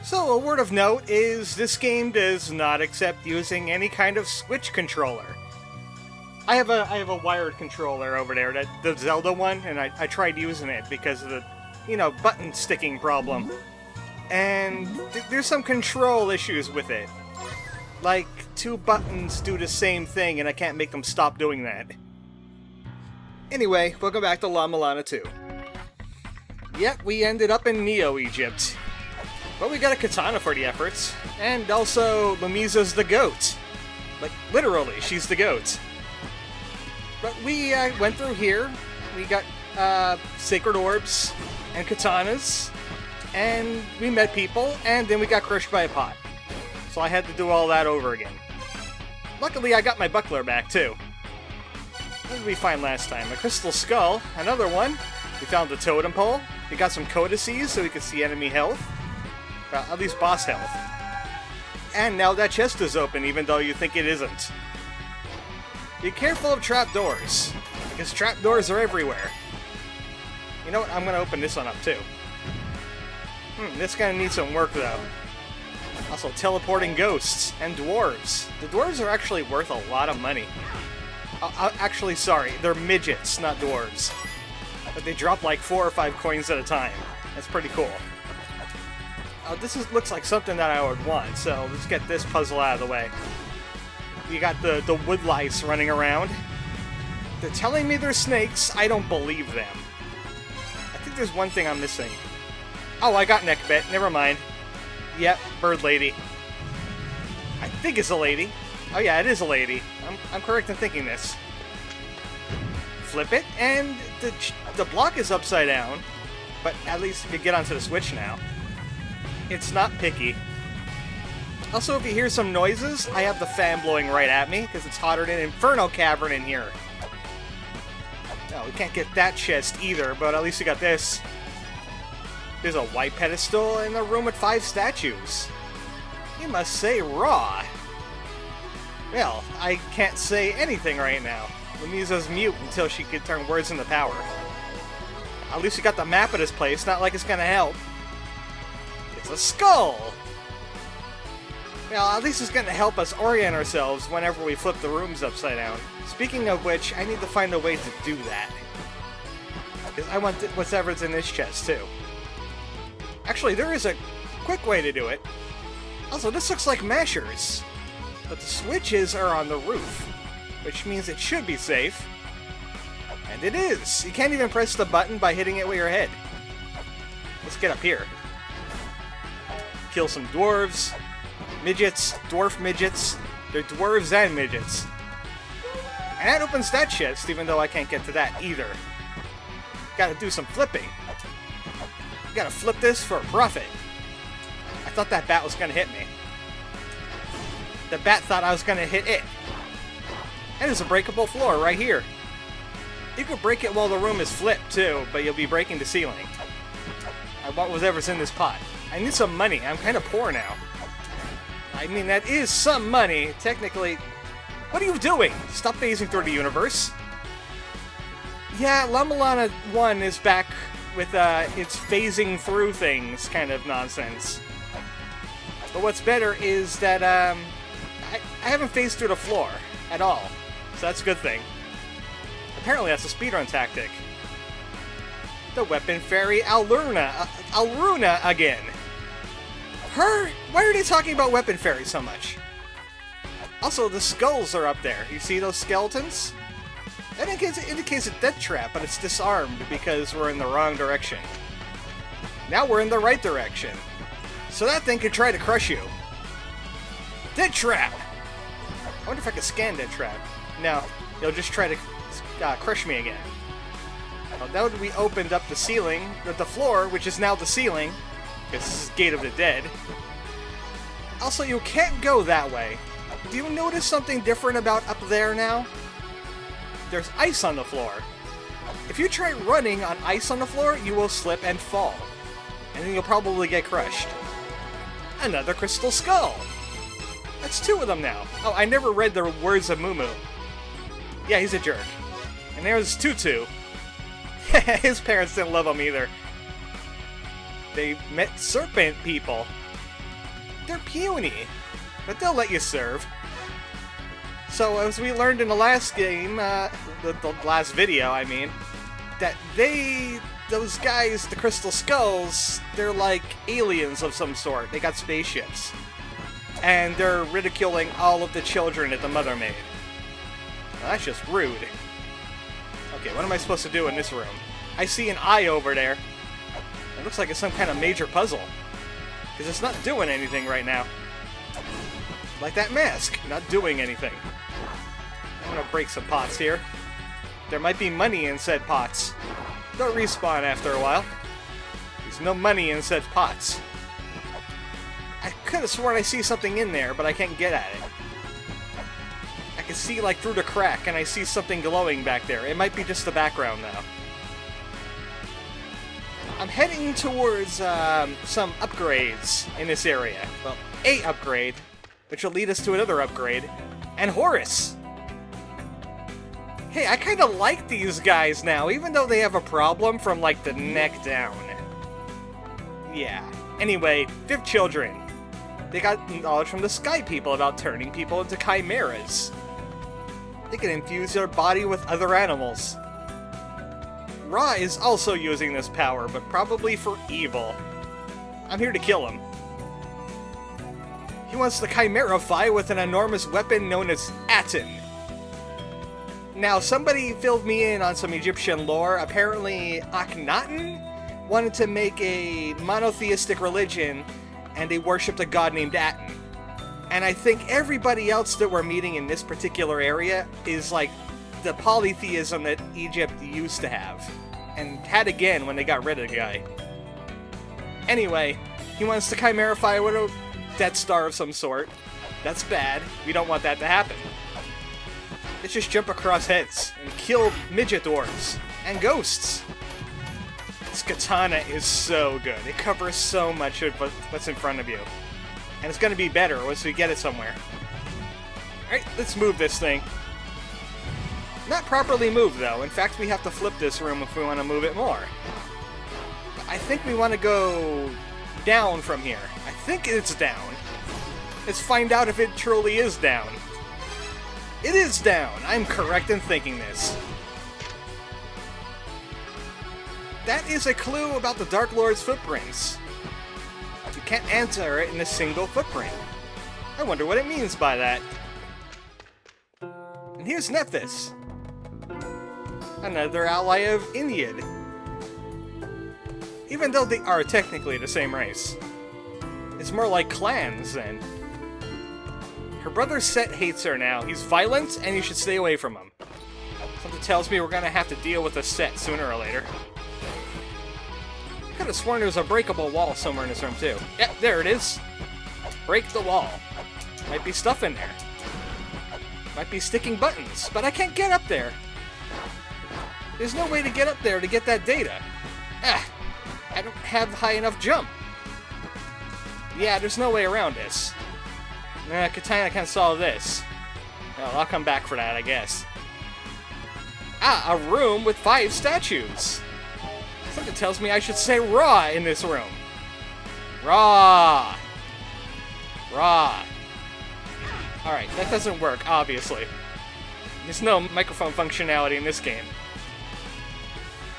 So, a word of note is this game does not accept using any kind of Switch controller. I have a wired controller over there, the Zelda one, and I tried using it because of the, button sticking problem. And there's some control issues with it. Like, 2 buttons do the same thing, and I can't make them stop doing that. Anyway, welcome back to La Mulana 2. Yep, we ended up in Neo-Egypt. But we got a katana for the efforts, and also Lumisa's the goat. Like, literally, she's the goat. But we went through here, we got sacred orbs and katanas, and we met people, and then we got crushed by a pot. So I had to do all that over again. Luckily, I got my buckler back, too. What did we find last time? A crystal skull, another one. We found the totem pole. We got some codices so we could see enemy health. Well, at least boss health. And now that chest is open, even though you think it isn't. Be careful of trapdoors, because trapdoors are everywhere. You know what? I'm going to open this one up, too. This kind of needs some work, though. Also, teleporting ghosts and dwarves. The dwarves are actually worth a lot of money. Actually, sorry, they're midgets, not dwarves. But they drop like 4 or 5 coins at a time. That's pretty cool. This looks like something that I would want, so let's get this puzzle out of the way. You got the wood lice running around. They're telling me they're snakes. I don't believe them. I think there's one thing I'm missing. Oh, I got neck bit. Never mind. Yep, bird lady. I think it's a lady. Oh yeah, it is a lady. I'm correct in thinking this. Flip it, and the block is upside down. But at least you can get onto the Switch now. It's not picky. Also, if you hear some noises, I have the fan blowing right at me, because it's hotter than Inferno Cavern in here. No, we can't get that chest either, but at least we got this. There's a white pedestal and a room with 5 statues. You must say raw. Well, I can't say anything right now. Lumisa's mute until she can turn words into power. At least we got the map of this place, not like it's gonna help. It's a skull! Well, at least it's gonna help us orient ourselves whenever we flip the rooms upside down. Speaking of which, I need to find a way to do that. Because I want whatever's in this chest, too. Actually, there is a quick way to do it. Also, this looks like mashers. But the switches are on the roof, which means it should be safe. And it is! You can't even press the button by hitting it with your head. Let's get up here. Kill some dwarves, midgets, dwarf midgets. They're dwarves and midgets. And that opens that chest, even though I can't get to that either. Gotta do some flipping. Gotta flip this for a profit. I thought that bat was gonna hit me. The bat thought I was gonna hit it. And there's a breakable floor right here. You could break it while the room is flipped too, but you'll be breaking the ceiling. I want whatever's in this pot. I need some money. I'm kind of poor now. I mean, that is some money, technically. What are you doing? Stop phasing through the universe. Yeah, La Mulana 1 is back with its phasing through things kind of nonsense. But what's better is that I haven't phased through the floor at all, so that's a good thing. Apparently that's a speedrun tactic. The weapon fairy Alruna again. Her? Why are they talking about weapon fairy so much? Also, the skulls are up there. You see those skeletons? That indicates a death trap, but it's disarmed because we're in the wrong direction. Now we're in the right direction. So that thing could try to crush you. Dead trap! I wonder if I can scan dead trap. No, it'll just try to crush me again. Well, now that we opened up the ceiling, the floor, which is now the ceiling, because this is Gate of the Dead. Also, you can't go that way. Do you notice something different about up there now? There's ice on the floor. If you try running on ice on the floor, you will slip and fall. And then you'll probably get crushed. Another crystal skull! That's 2 of them now. Oh, I never read the words of Mumu. Yeah, he's a jerk. And there's Tutu. His parents didn't love him either. They met serpent people. they're puny, but they'll let you serve. So as we learned in the last game, the last video, I mean, that those guys, the Crystal Skulls, they're like aliens of some sort. They got spaceships. And they're ridiculing all of the children that the mother made. Well, that's just rude. Okay, what am I supposed to do in this room? I see an eye over there. It looks like it's some kind of major puzzle. Because it's not doing anything right now. Like that mask, not doing anything. I'm gonna break some pots here. There might be money in said pots. They'll respawn after a while. There's no money in said pots. I could have sworn I see something in there, but I can't get at it. I can see like through the crack, and I see something glowing back there. It might be just the background though. I'm heading towards some upgrades in this area. Well, a upgrade, which will lead us to another upgrade, and Horus. Hey, I kind of like these guys now, even though they have a problem from like the neck down. Yeah. Anyway, 5th children. They got knowledge from the Sky People about turning people into chimeras. They can infuse their body with other animals. Ra is also using this power, but probably for evil. I'm here to kill him. He wants to chimerify with an enormous weapon known as Aten. Now, somebody filled me in on some Egyptian lore. Apparently, Akhenaten wanted to make a monotheistic religion, and they worshipped a god named Aten. And I think everybody else that we're meeting in this particular area is like the polytheism that Egypt used to have, and had again when they got rid of the guy. Anyway, he wants to chimerify with a Death Star of some sort. That's bad. We don't want that to happen. Let's just jump across heads and kill midget dwarves and ghosts. This katana is so good. It covers so much of what's in front of you. And it's going to be better once we get it somewhere. Alright, let's move this thing. Not properly moved, though. In fact, we have to flip this room if we want to move it more. But I think we want to go down from here. I think it's down. Let's find out if it truly is down. It is down! I'm correct in thinking this. That is a clue about the Dark Lord's footprints. You can't enter it in a single footprint. I wonder what it means by that. And here's Nephthys. Another ally of Ennead. Even though they are technically the same race. It's more like clans then. Her brother Set hates her now. He's violent, and you should stay away from him. Something tells me we're gonna have to deal with a Set sooner or later. I could have sworn there was a breakable wall somewhere in this room, too. Yeah, there it is. Break the wall. Might be stuff in there. Might be sticking buttons, but I can't get up there. There's no way to get up there to get that data. I don't have high enough jump. Yeah, there's no way around this. Katana can't solve this. Well, I'll come back for that, I guess. A room with 5 statues. Something tells me I should say Ra in this room. Ra. Ra. Alright, that doesn't work, obviously. There's no microphone functionality in this game.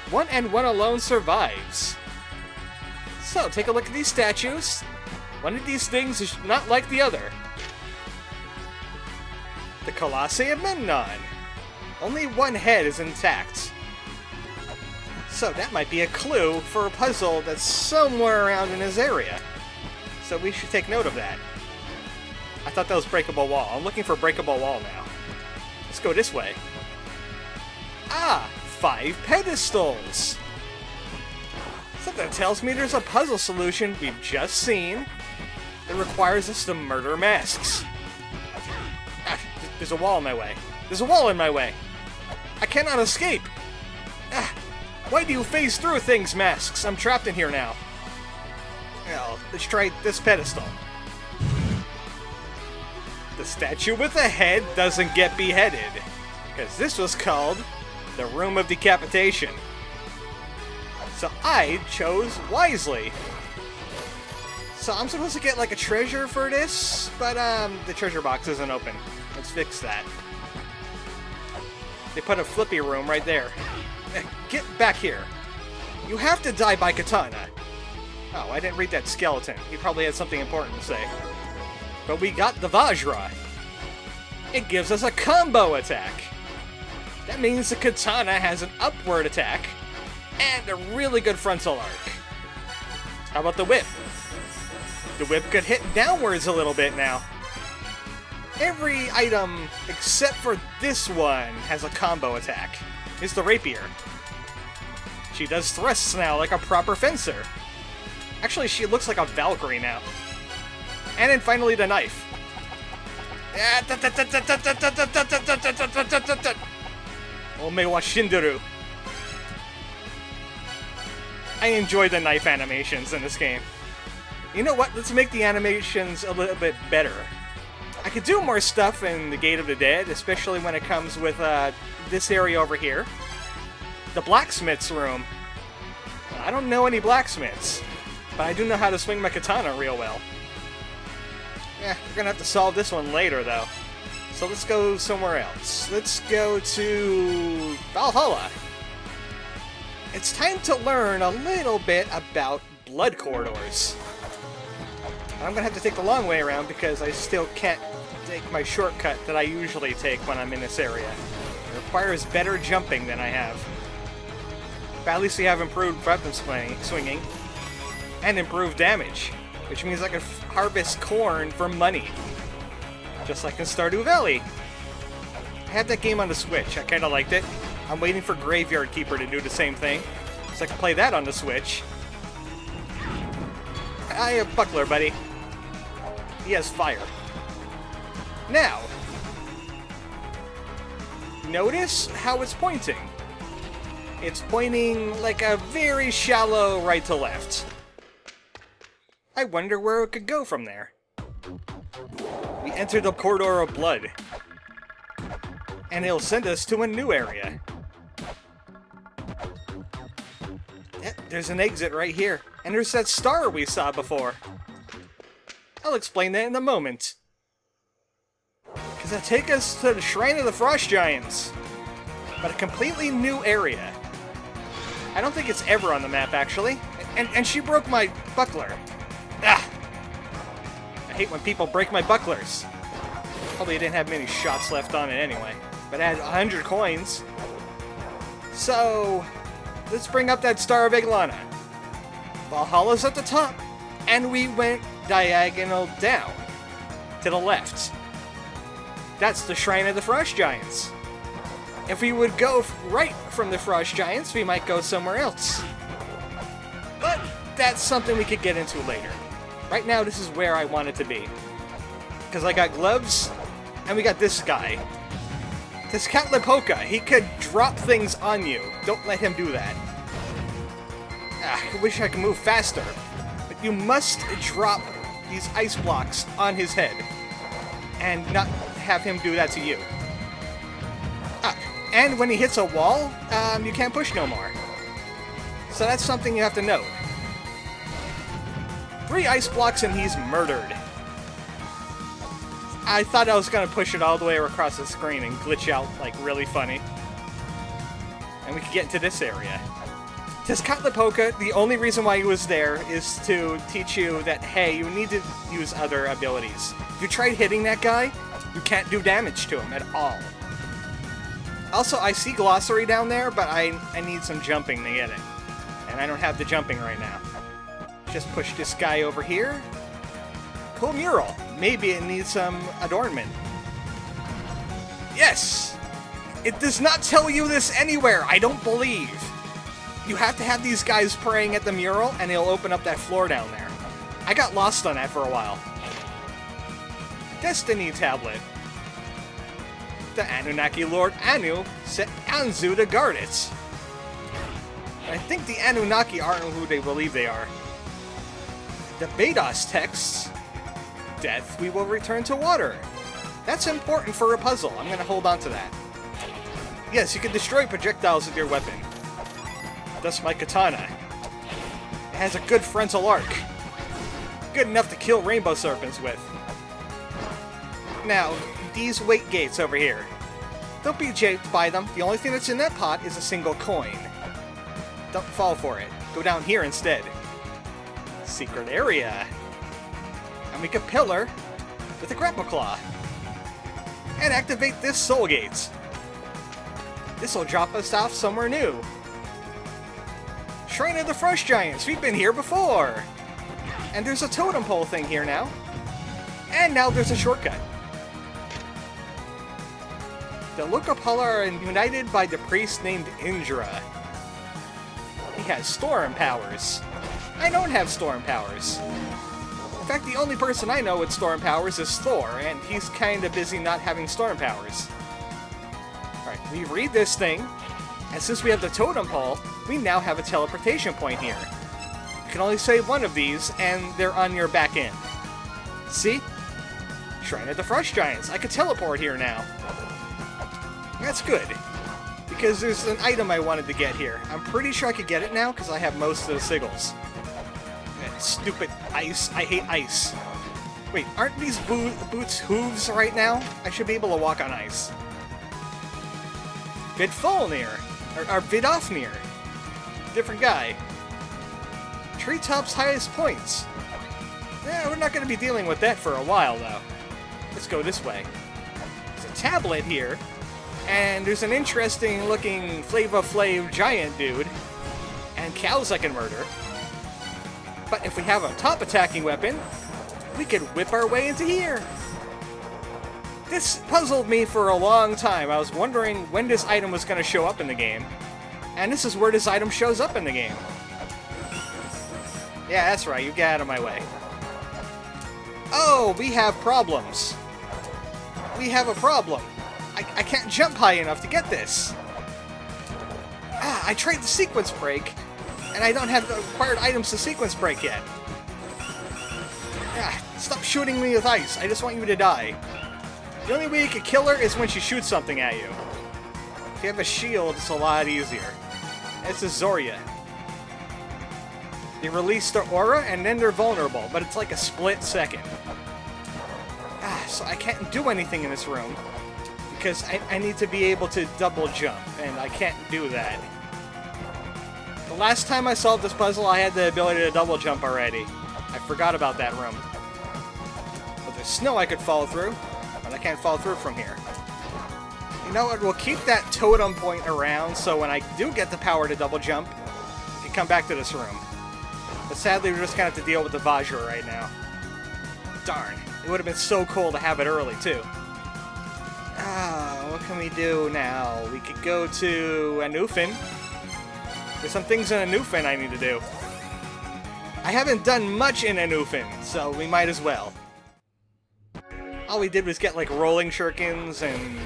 One and one alone survives. So, take a look at these statues. One of these things is not like the other. The Colossi of Memnon. Only one head is intact. So that might be a clue for a puzzle that's somewhere around in this area. So we should take note of that. I thought that was breakable wall. I'm looking for breakable wall now. Let's go this way. 5 pedestals. Something tells me there's a puzzle solution we've just seen that requires us to murder masks. There's a wall in my way. There's a wall in my way. I cannot escape. Why do you phase through things, masks? I'm trapped in here now. Well, let's try this pedestal. The statue with a head doesn't get beheaded, because this was called the Room of Decapitation. So I chose wisely. So I'm supposed to get like a treasure for this, but the treasure box isn't open. Let's fix that. They put a flippy room right there. Get back here. You have to die by katana. Oh, I didn't read that skeleton. He probably had something important to say. But we got the Vajra. It gives us a combo attack. That means the katana has an upward attack and a really good frontal arc. How about the whip? The whip could hit downwards a little bit now. Every item except for this one has a combo attack. It's the rapier. She does thrusts now like a proper fencer. Actually, she looks like a Valkyrie now. And then finally the knife. Omewa Shinderu. I enjoy the knife animations in this game. You know what? Let's make the animations a little bit better. I could do more stuff in the Gate of the Dead, especially when it comes with this area over here. The blacksmith's room. I don't know any blacksmiths, but I do know how to swing my katana real well. Yeah, we're gonna have to solve this one later, though. So let's go somewhere else. Let's go to Valhalla. It's time to learn a little bit about blood corridors. I'm gonna have to take the long way around because I still can't take my shortcut that I usually take when I'm in this area. It requires better jumping than I have. But at least we have improved weapon swinging and improved damage, which means I can harvest corn for money, just like in Stardew Valley. I had that game on the Switch. I kind of liked it. I'm waiting for Graveyard Keeper to do the same thing, so I can play that on the Switch. I have Buckler, buddy. He has fire. Now, notice how it's pointing. It's pointing like a very shallow right to left. I wonder where it could go from there. We entered the corridor of blood, and it'll send us to a new area. Yep, there's an exit right here, and there's that star we saw before. I'll explain that in a moment. Because it'll take us to the Shrine of the Frost Giants, but a completely new area. I don't think it's ever on the map, actually. And she broke my buckler. Ah! I hate when people break my bucklers. Probably didn't have many shots left on it anyway, but I had 100 coins. So, let's bring up that Star of Eglana. Valhalla's at the top, and we went diagonal down to the left. That's the Shrine of the Frost Giants. If we would go right from the Frost Giants, we might go somewhere else. But that's something we could get into later. Right now, this is where I want it to be. Because I got gloves, and we got this guy. Tezcatlipoca, he could drop things on you. Don't let him do that. I wish I could move faster. But you must drop these ice blocks on his head. And not have him do that to you. And when he hits a wall, you can't push no more. So that's something you have to note. 3 ice blocks and he's murdered. I thought I was going to push it all the way across the screen and glitch out like really funny. And we could get into this area. Tezcatlipoca, the only reason why he was there is to teach you that, hey, you need to use other abilities. If you tried hitting that guy, you can't do damage to him at all. Also, I see glossary down there, but I need some jumping to get it. And I don't have the jumping right now. Just push this guy over here. Cool mural. Maybe it needs some adornment. Yes! It does not tell you this anywhere, I don't believe. You have to have these guys praying at the mural, and it'll open up that floor down there. I got lost on that for a while. Destiny tablet. The Anunnaki Lord Anu set Anzu to guard it. I think the Anunnaki aren't who they believe they are. The Bedos texts, death we will return to water. That's important for a puzzle. I'm going to hold on to that. Yes, you can destroy projectiles with your weapon. Thus my katana. It has a good frontal arc. good enough to kill rainbow serpents with. Now, these weight gates over here. Don't be japed by them. The only thing that's in that pot is a single coin. Don't fall for it. Go down here instead. Secret area. And make a pillar with a grapple claw. And activate this soul gate. This will drop us off somewhere new. Shrine of the Frost Giants. We've been here before. And there's a totem pole thing here now. And now there's a shortcut. The Lucapala are united by the priest named Indra. He has storm powers. I don't have storm powers. In fact, the only person I know with storm powers is Thor, and he's kinda busy not having storm powers. Alright, we read this thing, and since we have the totem pole, we now have a teleportation point here. You can only save one of these, and they're on your back end. See? Shrine of the Frost Giants. I could teleport here now. That's good, because there's an item I wanted to get here. I'm pretty sure I could get it now, because I have most of the sigils. That stupid ice. I hate ice. Wait, aren't these boots hooves right now? I should be able to walk on ice. Vidfalnir. Or Vidofnir. Different guy. Treetop's highest points. Yeah, we're not going to be dealing with that for a while, though. Let's go this way. There's a tablet here. And there's an interesting looking Flava Flav giant dude. And cows I can murder. But if we have a top attacking weapon, we could whip our way into here. This puzzled me for a long time. I was wondering when this item was going to show up in the game. And this is where this item shows up in the game. Yeah, that's right. You get out of my way. Oh, we have problems. We have a problem. I can't jump high enough to get this. Ah, I tried the sequence break, and I don't have the required items to sequence break yet. Ah, stop shooting me with ice. I just want you to die. The only way you can kill her is when she shoots something at you. If you have a shield, it's a lot easier. This is Zoria. They release their aura, and then they're vulnerable, but it's like a split second. Ah, so I can't do anything in this room. Because I need to be able to double jump, and I can't do that. The last time I solved this puzzle, I had the ability to double jump already. I forgot about that room. But there's snow I could fall through, but I can't fall through from here. You know what, we'll keep that totem point around, so when I do get the power to double jump, I can come back to this room. But sadly, we're just gonna have to deal with the Vajra right now. Darn, it would have been so cool to have it early, too. Ah, what can we do now? We could go to Anufin. There's some things in Anufin I need to do. I haven't done much in Anufin, so we might as well. All we did was get, like, rolling shurikens and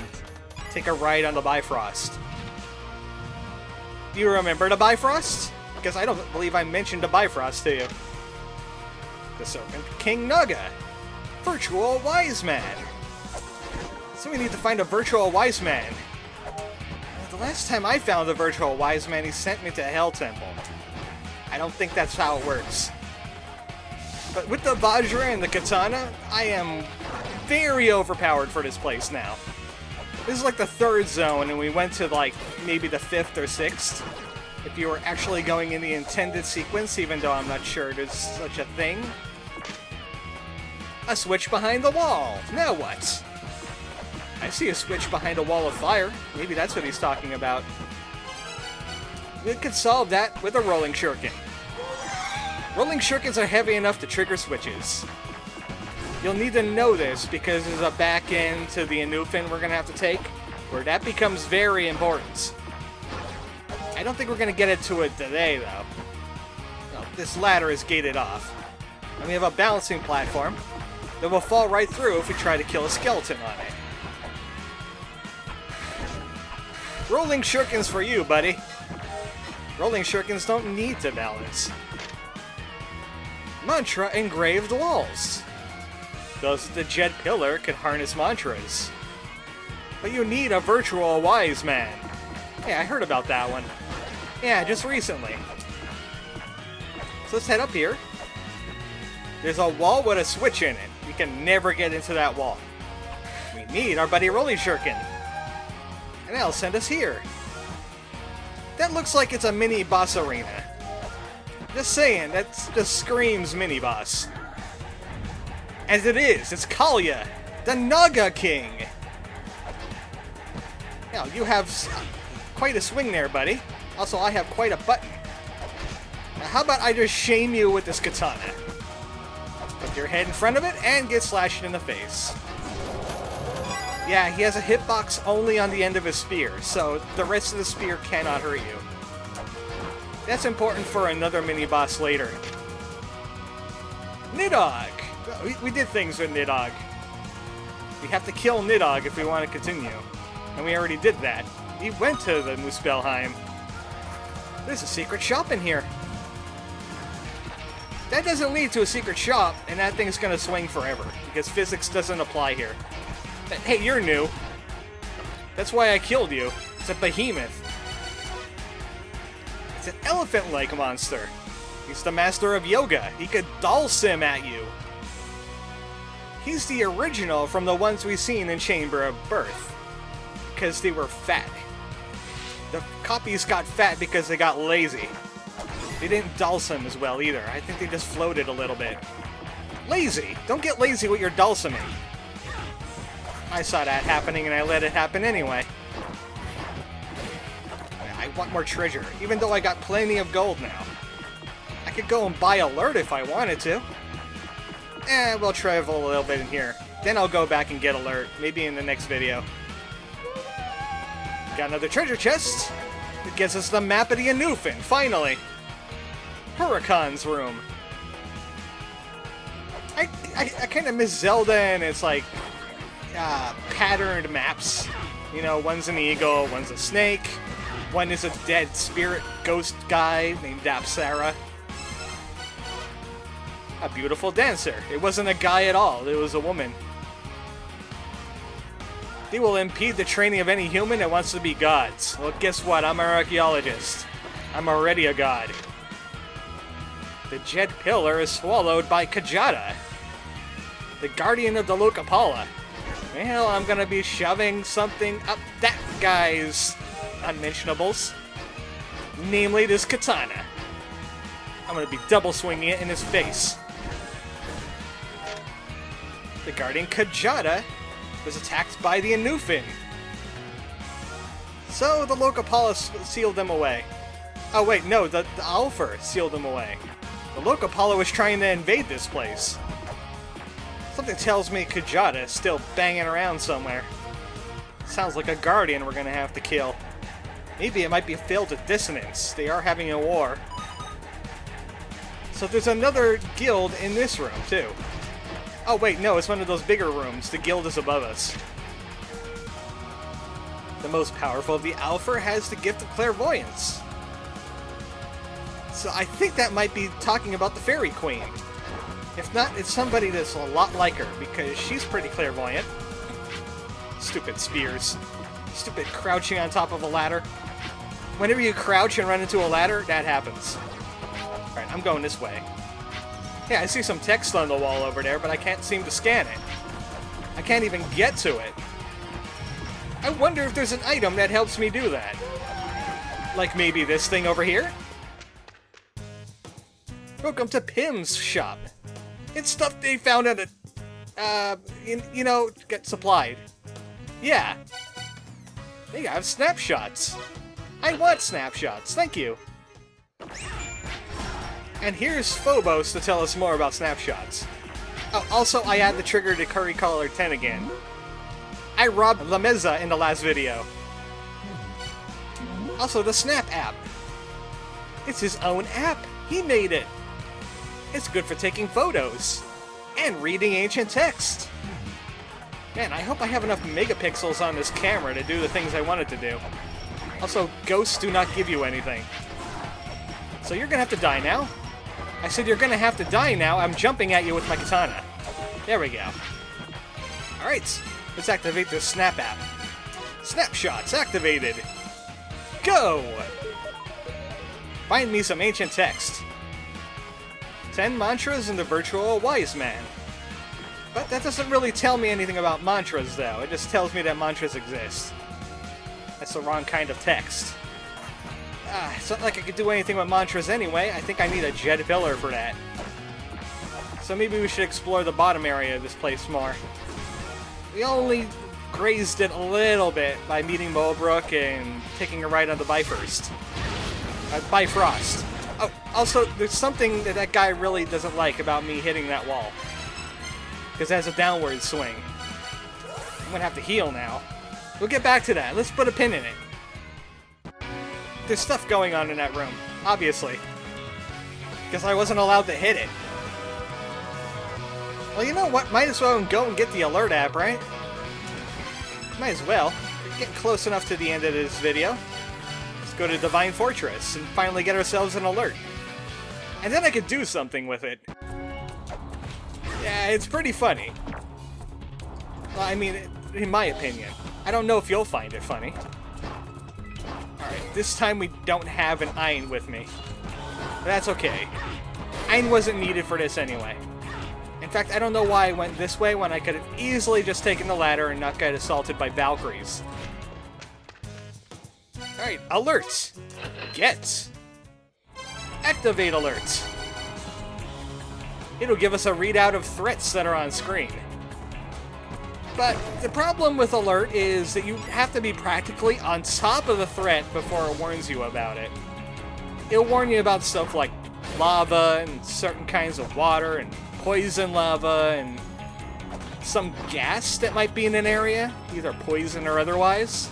take a ride on the Bifrost. Do you remember the Bifrost? Because I don't believe I mentioned the Bifrost to you. The Serpent King Naga. Virtual Wise Man. So we need to find a Virtual Wise Man. The last time I found the Virtual Wise Man, he sent me to Hell Temple. I don't think that's how it works. But with the Vajra and the Katana, I am very overpowered for this place now. This is like the 3rd zone, and we went to like maybe the 5th or 6th. If you were actually going in the intended sequence, even though I'm not sure there's such a thing. A switch behind the wall. Now what? I see a switch behind a wall of fire. Maybe that's what he's talking about. We could solve that with a rolling shuriken. Rolling shurikens are heavy enough to trigger switches. You'll need to know this because there's a back end to the Anufin we're going to have to take, where that becomes very important. I don't think we're going to get to it today, though. No, this ladder is gated off. And we have a balancing platform that will fall right through if we try to kill a skeleton on it. Rolling shurikens for you, buddy. Rolling shurikens don't need to balance. Mantra engraved walls. Thus the Jet Pillar can harness mantras. But you need a Virtual Wise Man. Yeah, I heard about that one. Yeah, just recently. So let's head up here. There's a wall with a switch in it. We can never get into that wall. We need our buddy Rolly Shuriken. And that'll send us here. That looks like it's a mini-boss arena. Just saying, that just screams mini-boss. As it is, it's Kaliya, the Naga King. Now, you have quite a swing there, buddy. Also, I have quite a button. Now, how about I just shame you with this katana? Put your head in front of it and get slashed in the face. Yeah, he has a hitbox only on the end of his spear, so the rest of the spear cannot hurt you. That's important for another mini-boss later. Nidhogg! We did things with Nidhogg. We have to kill Nidhogg if we want to continue. And we already did that. We went to the Muspelheim. There's a secret shop in here. That doesn't lead to a secret shop, and that thing's gonna swing forever, because physics doesn't apply here. Hey, you're new. That's why I killed you. It's a behemoth. It's an elephant-like monster. He's the master of yoga. He could doll sim at you. He's the original from the ones we've seen in Chamber of Birth. Because they were fat. The copies got fat because they got lazy. They didn't doll sim as well either. I think they just floated a little bit. Lazy! Don't get lazy with your doll simming. I saw that happening and I let it happen anyway. I want more treasure, even though I got plenty of gold now. I could go and buy Alert if I wanted to. We'll travel a little bit in here. Then I'll go back and get Alert, maybe in the next video. Got another treasure chest. It gives us the map of the Anufin, finally. Huracan's room. I kind of miss Zelda and it's like patterned maps. You know, one's an eagle, one's a snake, one is a dead spirit ghost guy named Apsara. A beautiful dancer. It wasn't a guy at all, it was a woman. They will impede the training of any human that wants to be gods. Well, guess what? I'm an archaeologist. I'm already a god. The Jet Pillar is swallowed by Kajata, the guardian of the Lokapala. Well, I'm gonna be shoving something up that guy's unmentionables. Namely, this katana. I'm gonna be double swinging it in his face. The guardian Kajata was attacked by the Anufin. So the Lokapala sealed them away. Oh wait, no, the Alpha sealed them away. The Lokapala was trying to invade this place. Something tells me Kajata is still banging around somewhere. Sounds like a guardian we're gonna have to kill. Maybe it might be a failed dissonance. They are having a war. So there's another guild in this room, too. Oh wait, no, it's one of those bigger rooms. The guild is above us. The most powerful of the Alpha has the gift of clairvoyance. So I think that might be talking about the Fairy Queen. If not, it's somebody that's a lot like her, because she's pretty clairvoyant. Stupid spears. Stupid crouching on top of a ladder. Whenever you crouch and run into a ladder, that happens. Alright, I'm going this way. Yeah, I see some text on the wall over there, but I can't seem to scan it. I can't even get to it. I wonder if there's an item that helps me do that. Like maybe this thing over here? Welcome to Pim's shop. It's stuff they found at a, you know, get supplied. Yeah. They have snapshots. I want snapshots, thank you. And here's Phobos to tell us more about snapshots. Oh, also, I add the trigger to Curry Color 10 again. I robbed Lumisa in the last video. Also, the Snap app. It's his own app. He made it. It's good for taking photos and reading ancient text. Man, I hope I have enough megapixels on this camera to do the things I wanted to do. Also, ghosts do not give you anything. So you're gonna have to die now? I said you're gonna have to die now. I'm jumping at you with my katana. There we go. Alright, let's activate this Snap app. Snapshots activated. Go! Find me some ancient text. 10 mantras and the virtual wise man. But that doesn't really tell me anything about mantras, though. It just tells me that mantras exist. That's the wrong kind of text. It's not like I could do anything with mantras anyway. I think I need a jet pillar for that. So maybe we should explore the bottom area of this place more. We only grazed it a little bit by meeting Mulbrook and taking a ride on the Bifrost. Bifrost. Oh, also, there's something that guy really doesn't like about me hitting that wall. Because it has a downward swing. I'm gonna have to heal now. We'll get back to that. Let's put a pin in it. There's stuff going on in that room, obviously. Because I wasn't allowed to hit it. Well, you know what? Might as well go and get the alert app, right? Might as well. We're getting close enough to the end of this video. Let's go to Divine Fortress and finally get ourselves an alert. And then I could do something with it. Yeah, it's pretty funny. Well, I mean, in my opinion. I don't know if you'll find it funny. Alright, this time we don't have an iron with me. But that's okay. Iron wasn't needed for this anyway. In fact, I don't know why I went this way when I could have easily just taken the ladder and not got assaulted by Valkyries. Alright, alerts. Get. Activate alerts. It'll give us a readout of threats that are on screen. But the problem with alert is that you have to be practically on top of the threat before it warns you about it. It'll warn you about stuff like lava and certain kinds of water and poison lava and some gas that might be in an area, either poison or otherwise.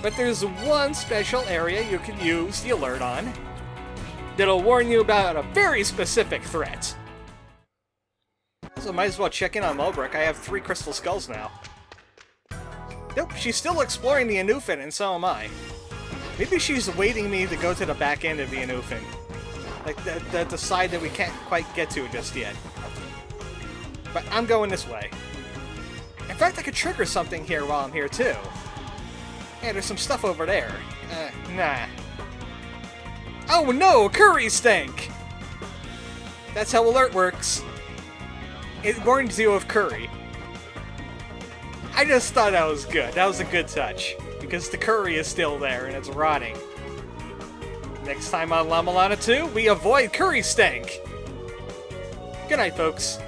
But there's one special area you can use the alert on that'll warn you about a very specific threat. So might as well check in on Mulbrook. I have 3 crystal skulls now. Nope, she's still exploring the Anufin, and so am I. Maybe she's waiting me to go to the back end of the Anufin. Like, the side that we can't quite get to just yet. But I'm going this way. In fact, I could trigger something here while I'm here, too. Yeah, there's some stuff over there. Nah. Oh no, curry stank! That's how alert works. It warns you of curry. I just thought that was good. That was a good touch. Because the curry is still there and it's rotting. Next time on Mulana 2, we avoid curry stank. Good night, folks.